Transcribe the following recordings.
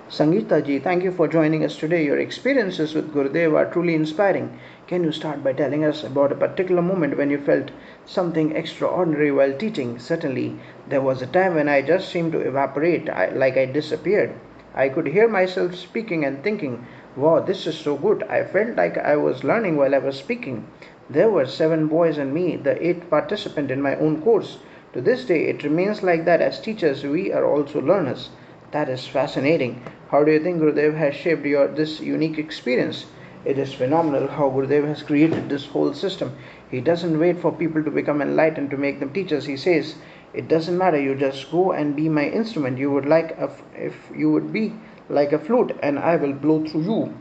Sangeeta ji, thank you for joining us today. Your experiences with Gurudev are truly inspiring. Can you start by telling us about a particular moment when you felt something extraordinary while teaching? Certainly, there was a time when I just seemed to evaporate, like I disappeared. I could hear myself speaking and thinking, wow, this is so good. I felt like I was learning while I was speaking. There were 7 boys and me, the 8th participant in my own course. To this day, it remains like that. As teachers, we are also learners. That is fascinating. How do you think Gurudev has shaped your this unique experience? It is phenomenal how Gurudev has created this whole system. He doesn't wait for people to become enlightened to make them teachers. He says, "It doesn't matter. You just go and be my instrument. If you would be like a flute, and I will blow through you.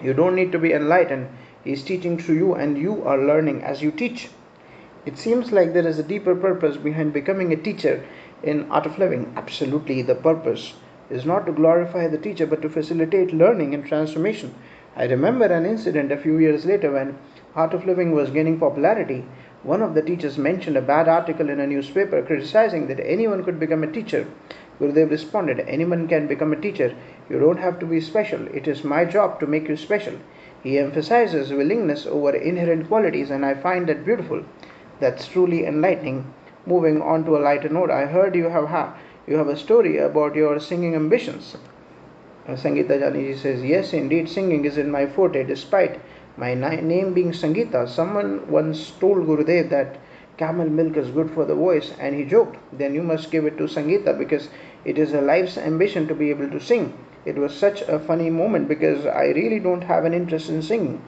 You don't need to be enlightened. He is teaching through you, and you are learning as you teach." It seems like there is a deeper purpose behind becoming a teacher in Art of Living. Absolutely, the purpose is not to glorify the teacher but to facilitate learning and transformation. I remember an incident a few years later when Art of Living was gaining popularity. One of the teachers mentioned a bad article in a newspaper criticizing that anyone could become a teacher. Gurudev responded, "Anyone can become a teacher. You don't have to be special. It is my job to make you special." He emphasizes willingness over inherent qualities, and I find that beautiful. That's truly enlightening. Moving on to a lighter note, I heard you have a story about your singing ambitions. Sangeeta Janiji says, "Yes, indeed, singing is in my forte. Despite my name being Sangeeta, someone once told Gurudev that camel milk is good for the voice, and he joked, then you must give it to Sangeeta because it is a life's ambition to be able to sing." It was such a funny moment because I really don't have an interest in singing.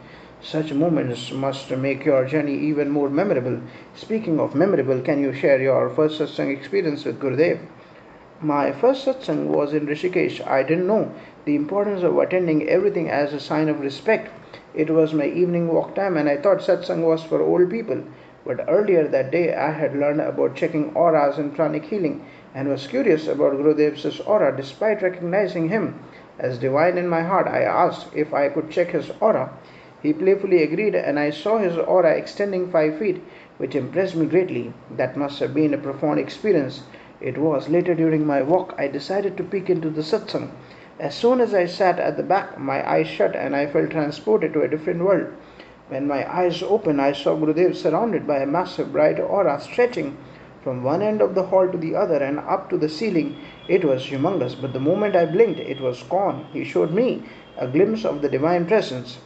Such moments must make your journey even more memorable. Speaking of memorable, can you share your first satsang experience with Gurudev? My first satsang was in Rishikesh. I didn't know the importance of attending everything as a sign of respect. It was my evening walk time and I thought satsang was for old people. But earlier that day I had learned about checking auras and pranic healing and was curious about Gurudev's aura. Despite recognizing him as divine in my heart, I asked if I could check his aura. He playfully agreed, and I saw his aura extending 5 feet, which impressed me greatly. That must have been a profound experience. It was. Later during my walk, I decided to peek into the satsang. As soon as I sat at the back, my eyes shut and I felt transported to a different world. When my eyes opened, I saw Gurudev surrounded by a massive bright aura stretching from one end of the hall to the other and up to the ceiling. It was humongous, but the moment I blinked, it was gone. He showed me a glimpse of the divine presence.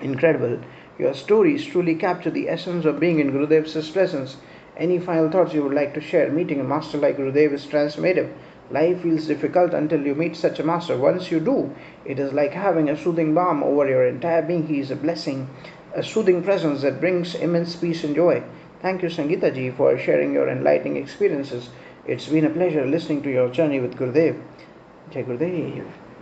Incredible. Your stories truly capture the essence of being in Gurudev's presence. Any final thoughts you would like to share? Meeting a master like Gurudev is transformative. Life feels difficult until you meet such a master. Once you do, it is like having a soothing balm over your entire being. He is a blessing, a soothing presence that brings immense peace and joy. Thank you, Sangeeta ji, for sharing your enlightening experiences. It's been a pleasure listening to your journey with Gurudev. Jai Gurudev.